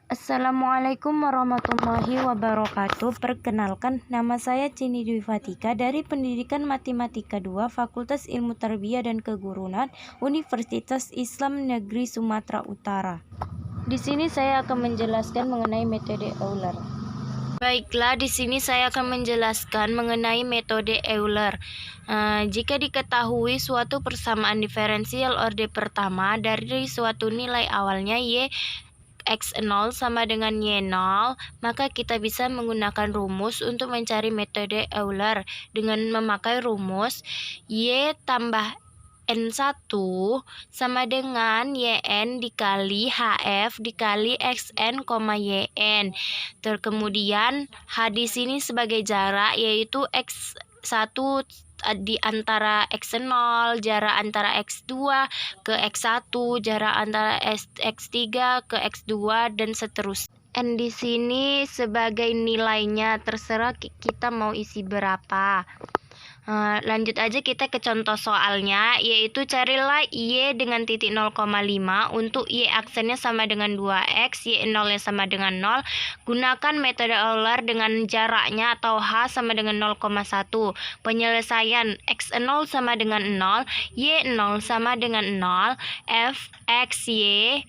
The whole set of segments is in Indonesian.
Assalamualaikum warahmatullahi wabarakatuh. Perkenalkan, nama saya Cini Dwi Fatika dari Pendidikan Matematika 2 Fakultas Ilmu Tarbiyah dan Keguruan Universitas Islam Negeri Sumatera Utara. Di sini saya akan menjelaskan mengenai metode Euler. Baiklah, di sini saya akan menjelaskan mengenai metode Euler. Jika diketahui suatu persamaan diferensial orde pertama dari suatu nilai awalnya y x0 sama dengan y0, maka kita bisa menggunakan rumus untuk mencari metode Euler dengan memakai rumus y tambah n1 sama dengan yn dikali hf dikali xn, yn. Kemudian h di sini sebagai jarak, yaitu x1 di antara x0, jarak antara x2 ke x1, jarak antara x3 ke x2 dan seterusnya. N di sini sebagai nilainya, terserah kita mau isi berapa. Lanjut aja kita ke contoh soalnya, yaitu carilah y dengan titik 0,5 untuk y aksennya sama dengan 2x, y 0 nya sama dengan 0. Gunakan metode Euler dengan jaraknya atau h sama dengan 0,1. Penyelesaian x0 sama dengan 0, y0 sama dengan 0, f x y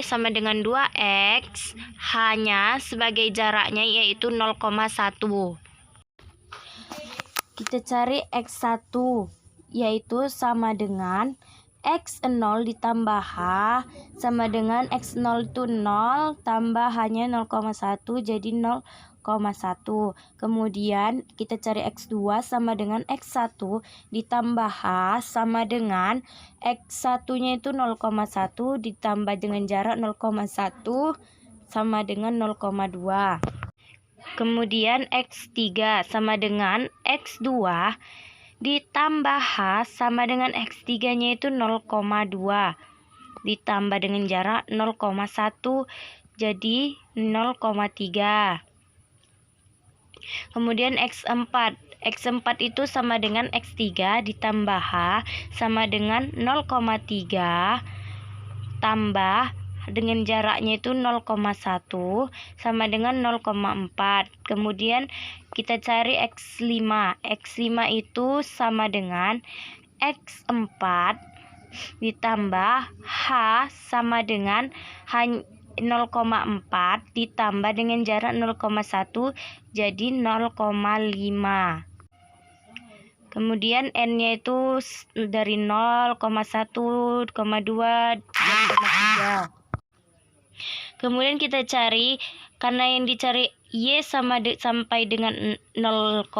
sama dengan 2x, hanya sebagai jaraknya yaitu 0,1. Kita cari x1, yaitu sama dengan x0 ditambah h sama dengan x0 itu 0 tambah hanya 0,1 jadi 0,1. Kemudian kita cari x2 sama dengan x1 ditambah h sama dengan x1 nya itu 0,1 ditambah dengan jarak 0,1 sama dengan 0,2. Kemudian x3 sama dengan x2 ditambah h sama dengan x3 nya itu 0,2 ditambah dengan jarak 0,1 jadi 0,3. Kemudian x4 itu sama dengan x3 ditambah h sama dengan 0,3 tambah dengan jaraknya itu 0,1 sama dengan 0,4. Kemudian kita cari x5. X5 itu sama dengan x4 ditambah h sama dengan 0,4 ditambah dengan jarak 0,1 jadi 0,5. Kemudian n-nya itu dari 0,1, 0,2, 0,3. Kemudian kita cari, karena yang dicari y sampai dengan 0,5,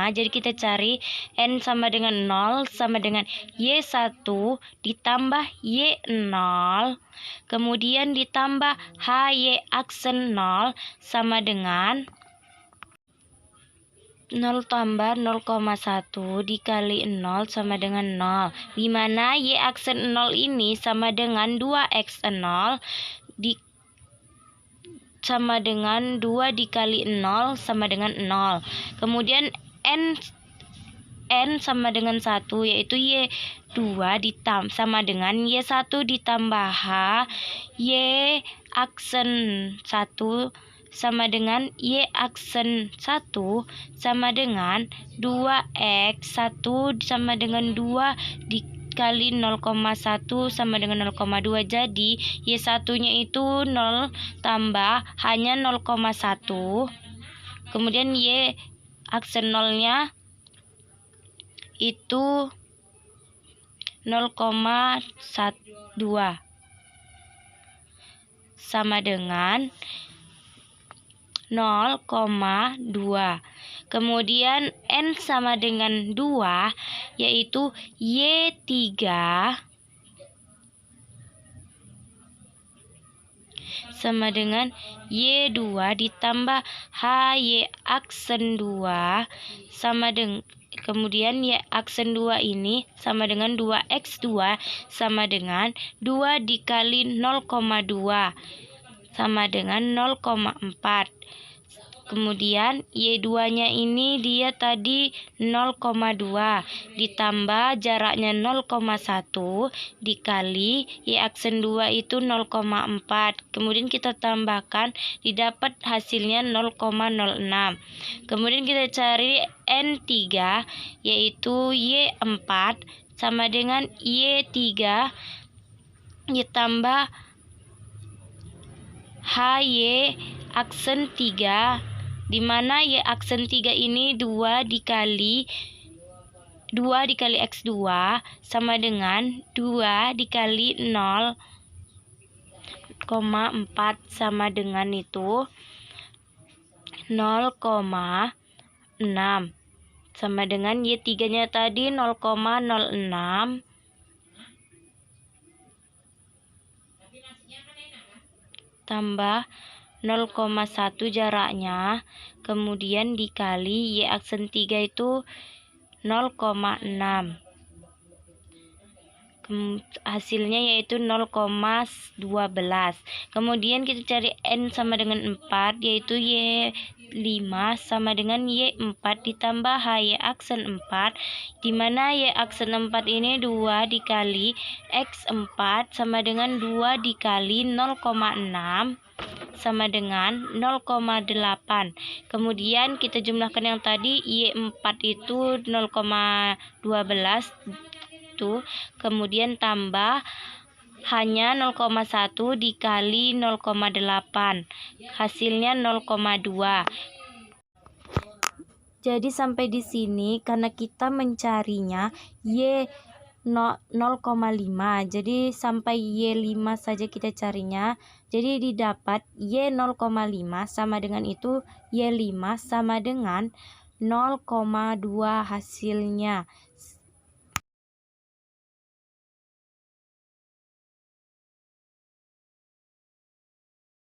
jadi kita cari n sama dengan 0 sama dengan y1 ditambah y0, kemudian ditambah hy aksen 0 sama dengan 0 tambah 0,1 dikali 0 sama dengan 0, dimana y aksen 0 ini sama dengan 2x0 sama dengan 2 dikali 0 sama dengan 0. Kemudian n sama dengan 1, yaitu y2 sama dengan y1 ditambah h y aksen 1 sama dengan y aksen 1 sama dengan 2x1 sama dengan 2 dikali 0,1 sama dengan 0,2. Jadi y1 nya itu 0 tambah hanya 0,1. Kemudian y aksen 0 nya itu 0,12 sama dengan 0,2. Kemudian n sama dengan 2, yaitu y3 sama dengan y2 ditambah hy aksen 2 sama dengan, kemudian y aksen 2 ini sama dengan 2x2 sama dengan 2 dikali 0,2 sama dengan 0,4. Kemudian Y2-nya ini dia tadi 0,2 ditambah jaraknya 0,1 dikali Y aksen 2 itu 0,4. Kemudian kita tambahkan didapat hasilnya 0,06. Kemudian kita cari N3 yaitu Y4 sama dengan Y3 ditambah HY aksen 3, di mana Y aksen 3 ini 2 dikali X2 sama dengan 2 dikali 0,4 sama dengan itu 0,6 sama dengan Y3-nya tadi 0,06 tambah 0,1 jaraknya, kemudian dikali Y aksen 3 itu 0,6. Hasilnya yaitu 0,12. Kemudian kita cari N sama dengan 4, yaitu Y5 sama dengan Y4 ditambah HY aksen 4, di mana Y aksen 4 ini 2 dikali X4 sama dengan 2 dikali 0,6 sama dengan 0,8. Kemudian kita jumlahkan yang tadi Y4 itu 0,12 tuh, kemudian tambah hanya 0,1 dikali 0,8, hasilnya 0,2. Jadi sampai di sini karena kita mencarinya Y 0,5, jadi sampai Y5 saja kita carinya. Jadi didapat Y 0,5 sama dengan itu Y5 sama dengan 0,2 hasilnya.